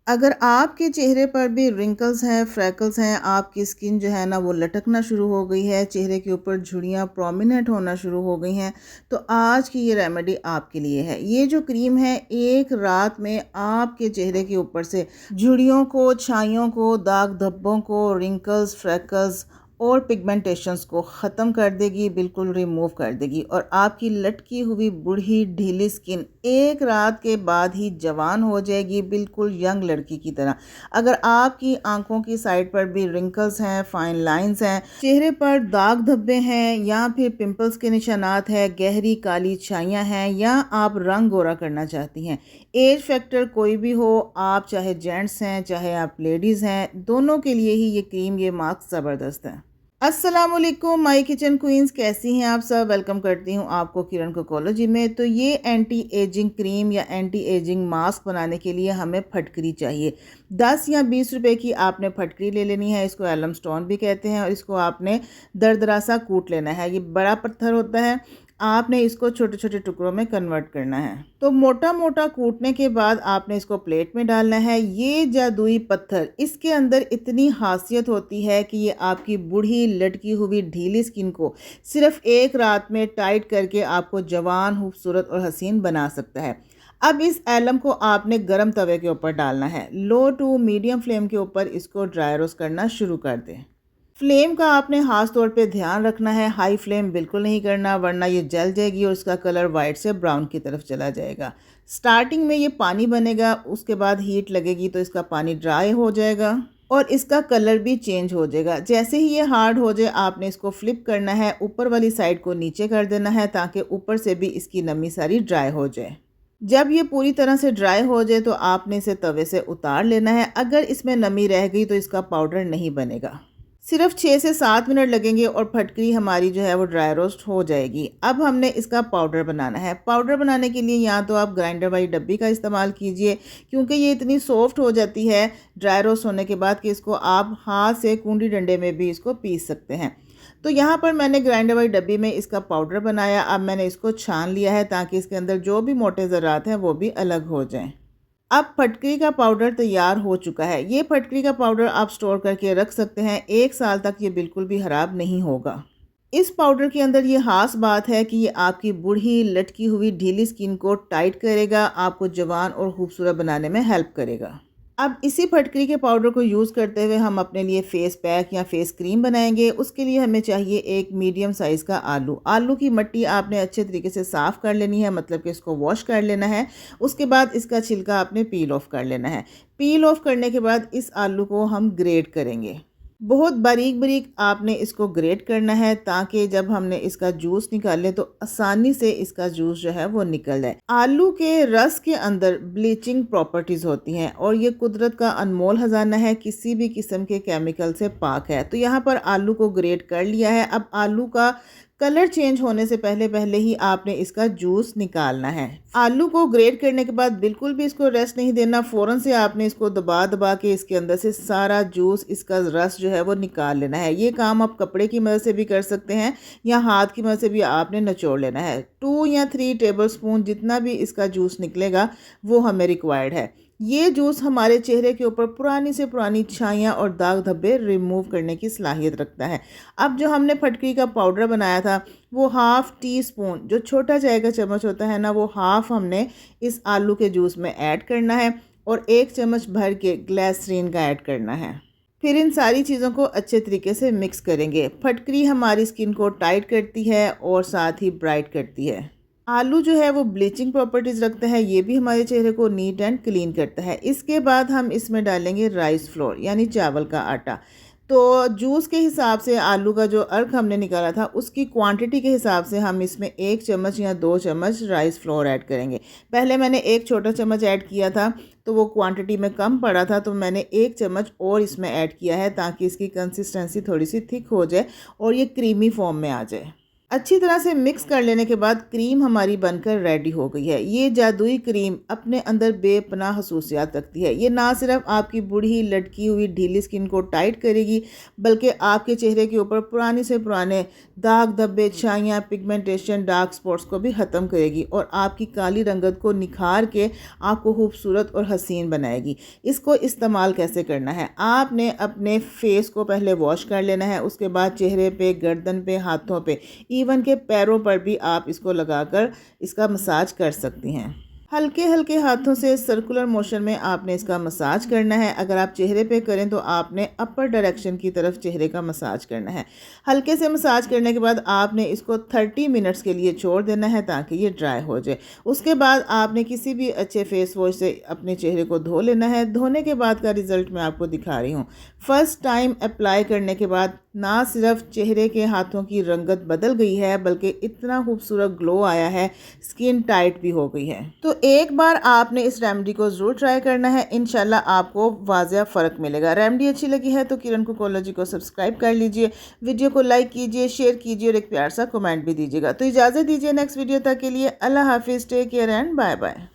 अगर आपके चेहरे पर भी रिंकल्स हैं, फ्रैकल्स हैं, आपकी स्किन जो है ना वो लटकना शुरू हो गई है, चेहरे के ऊपर झुर्रियाँ प्रोमिनेंट होना शुरू हो गई हैं, तो आज की ये रेमेडी आपके लिए है। ये जो क्रीम है एक रात में आपके चेहरे के ऊपर से झुर्रियों को, छाइयों को, दाग धब्बों को, रिंकल्स, फ्रैकल्स और पिगमेंटेशंस को ख़त्म कर देगी, बिल्कुल रिमूव कर देगी और आपकी लटकी हुई बूढ़ी ढीली स्किन एक रात के बाद ही जवान हो जाएगी, बिल्कुल यंग लड़की की तरह। अगर आपकी आंखों की साइड पर भी रिंकल्स हैं, फाइन लाइंस हैं, चेहरे पर दाग धब्बे हैं या फिर पिंपल्स के निशानात हैं, गहरी काली छाइयाँ हैं या आप रंग गोरा करना चाहती हैं, एज फैक्टर कोई भी हो, आप चाहे जेंट्स हैं चाहे आप लेडीज़ हैं, दोनों के लिए ही ये क्रीम, ये मास्क ज़बरदस्त है। अस्सलामुअलैकुम माय किचन क्वींस, कैसी हैं आप सब। वेलकम करती हूँ आपको किरण कोकोलॉजी में। तो ये एंटी एजिंग क्रीम या एंटी एजिंग मास्क बनाने के लिए हमें फटकरी चाहिए। 10 या 20 रुपए की आपने फटकरी ले लेनी है, इसको एलम स्टोन भी कहते हैं, और इसको आपने दरदरा सा कूट लेना है। ये बड़ा पत्थर होता है, आपने इसको छोटे छोटे टुकड़ों में कन्वर्ट करना है। तो मोटा मोटा कूटने के बाद आपने इसको प्लेट में डालना है। ये जादुई पत्थर, इसके अंदर इतनी खासियत होती है कि ये आपकी बूढ़ी लटकी हुई ढीली स्किन को सिर्फ एक रात में टाइट करके आपको जवान, खूबसूरत और हसीन बना सकता है। अब इस एलम को आपने गरम तवे के ऊपर डालना है। लो टू मीडियम फ्लेम के ऊपर इसको ड्राई रोस्ट करना शुरू कर दें। फ्लेम का आपने खास तौर पे ध्यान रखना है, हाई फ्लेम बिल्कुल नहीं करना वरना ये जल जाएगी और इसका कलर वाइट से ब्राउन की तरफ चला जाएगा। स्टार्टिंग में ये पानी बनेगा, उसके बाद हीट लगेगी तो इसका पानी ड्राई हो जाएगा और इसका कलर भी चेंज हो जाएगा। जैसे ही ये हार्ड हो जाए आपने इसको फ्लिप करना है, ऊपर वाली साइड को नीचे कर देना है ताकि ऊपर से भी इसकी नमी सारी ड्राई हो जाए। जब ये पूरी तरह से ड्राई हो जाए तो आपने इसे तवे से उतार लेना है। अगर इसमें नमी रह गई तो इसका पाउडर नहीं बनेगा। सिर्फ 6 से 7 मिनट लगेंगे और फटकरी हमारी जो है वो ड्राई रोस्ट हो जाएगी। अब हमने इसका पाउडर बनाना है। पाउडर बनाने के लिए या तो आप ग्राइंडर वाली डब्बी का इस्तेमाल कीजिए, क्योंकि ये इतनी सॉफ्ट हो जाती है ड्राई रोस्ट होने के बाद कि इसको आप हाथ से कूंडी डंडे में भी इसको पीस सकते हैं। तो यहाँ पर मैंने ग्राइंडर वाली डब्बी में इसका पाउडर बनाया। अब मैंने इसको छान लिया है ताकि इसके अंदर जो भी मोटे ज़रात हैं वो भी अलग हो जाएं। अब फटकरी का पाउडर तैयार हो चुका है। ये फटकरी का पाउडर आप स्टोर करके रख सकते हैं, 1 साल तक ये बिल्कुल भी ख़राब नहीं होगा। इस पाउडर के अंदर ये ख़ास बात है कि ये आपकी बूढ़ी लटकी हुई ढीली स्किन को टाइट करेगा, आपको जवान और ख़ूबसूरत बनाने में हेल्प करेगा। अब इसी फटकरी के पाउडर को यूज़ करते हुए हम अपने लिए फ़ेस पैक या फ़ेस क्रीम बनाएंगे। उसके लिए हमें चाहिए एक मीडियम साइज़ का आलू। आलू की मट्टी आपने अच्छे तरीके से साफ़ कर लेनी है, मतलब कि इसको वॉश कर लेना है। उसके बाद इसका छिलका आपने पील ऑफ कर लेना है। पील ऑफ करने के बाद इस आलू को हम ग्रेट करेंगे। बहुत बारीक बारीक आपने इसको ग्रेट करना है ताकि जब हमने इसका जूस निकाले तो आसानी से इसका जूस जो है वो निकल जाए। आलू के रस के अंदर ब्लीचिंग प्रॉपर्टीज़ होती हैं और ये कुदरत का अनमोल ख़जाना है, किसी भी किस्म के केमिकल से पाक है। तो यहाँ पर आलू को ग्रेट कर लिया है। अब आलू का कलर चेंज होने से पहले पहले ही आपने इसका जूस निकालना है। आलू को ग्रेट करने के बाद बिल्कुल भी इसको रेस्ट नहीं देना, फ़ौरन से आपने इसको दबा दबा के इसके अंदर से सारा जूस, इसका रस जो है वो निकाल लेना है। ये काम आप कपड़े की मदद से भी कर सकते हैं या हाथ की मदद से भी आपने निचोड़ लेना है। 2 या 3 टेबल स्पून जितना भी इसका जूस निकलेगा वो हमें रिक्वायर्ड है। ये जूस हमारे चेहरे के ऊपर पुरानी से पुरानी छाइयाँ और दाग धब्बे रिमूव करने की सलाहियत रखता है। अब जो हमने फटकरी का पाउडर बनाया था वो हाफ़ टी स्पून, जो छोटा चाय का चम्मच होता है ना, वो हाफ़ हमने इस आलू के जूस में ऐड करना है और 1 चम्मच भर के ग्लिसरीन का ऐड करना है। फिर इन सारी चीज़ों को अच्छे तरीके से मिक्स करेंगे। फटकरी हमारी स्किन को टाइट करती है और साथ ही ब्राइट करती है। आलू जो है वो ब्लीचिंग प्रॉपर्टीज़ रखता है, ये भी हमारे चेहरे को नीट एंड क्लीन करता है। इसके बाद हम इसमें डालेंगे राइस फ्लोर यानी चावल का आटा। तो जूस के हिसाब से आलू का जो अर्क हमने निकाला था उसकी क्वांटिटी के हिसाब से हम इसमें 1 चम्मच या 2 चम्मच राइस फ्लोर ऐड करेंगे। पहले मैंने 1 छोटा चम्मच ऐड किया था तो वो क्वांटिटी में कम पड़ा था, तो मैंने 1 चम्मच और इसमें ऐड किया है ताकि इसकी कंसिस्टेंसी थोड़ी सी थिक हो जाए और ये क्रीमी फॉर्म में आ जाए। अच्छी तरह से मिक्स कर लेने के बाद क्रीम हमारी बनकर रेडी हो गई है। ये जादुई क्रीम अपने अंदर बेपनाह खसूसियात रखती है। ये ना सिर्फ आपकी बूढ़ी लटकी हुई ढीली स्किन को टाइट करेगी, बल्कि आपके चेहरे के ऊपर पुराने से पुराने दाग धब्बे, छाइयाँ, पिगमेंटेशन, डार्क स्पॉट्स को भी ख़त्म करेगी और आपकी काली रंगत को निखार के आपको खूबसूरत और हसीन बनाएगी। इसको इस्तेमाल कैसे करना है? आपने अपने फेस को पहले वॉश कर लेना है, उसके बाद चेहरे पे, गर्दन पे, हाथों पे, इवन के पैरों पर भी आप इसको लगाकर इसका मसाज कर सकती हैं। हल्के हल्के हाथों से सर्कुलर मोशन में आपने इसका मसाज करना है। अगर आप चेहरे पे करें तो आपने अपर डायरेक्शन की तरफ चेहरे का मसाज करना है। हल्के से मसाज करने के बाद आपने इसको 30 मिनट्स के लिए छोड़ देना है ताकि ये ड्राई हो जाए। उसके बाद आपने किसी भी अच्छे फेस वॉश से अपने चेहरे को धो लेना है। धोने के बाद का रिज़ल्ट मैं आपको दिखा रही हूँ। फर्स्ट टाइम अप्लाई करने के बाद ना सिर्फ चेहरे के हाथों की रंगत बदल गई है, बल्कि इतना खूबसूरत ग्लो आया है, स्किन टाइट भी हो गई है। तो एक बार आपने इस रेमेडी को ज़रूर ट्राई करना है, इंशाल्लाह आपको वाज़िया फ़र्क मिलेगा। रेमेडी अच्छी लगी है तो किरण कुकोलॉजी को सब्सक्राइब कर लीजिए, वीडियो को लाइक कीजिए, शेयर कीजिए और एक प्यार सा कमेंट भी दीजिएगा। तो इजाज़त दीजिए नेक्स्ट वीडियो तक के लिए। अल्लाह हाफिज़, take care and bye bye.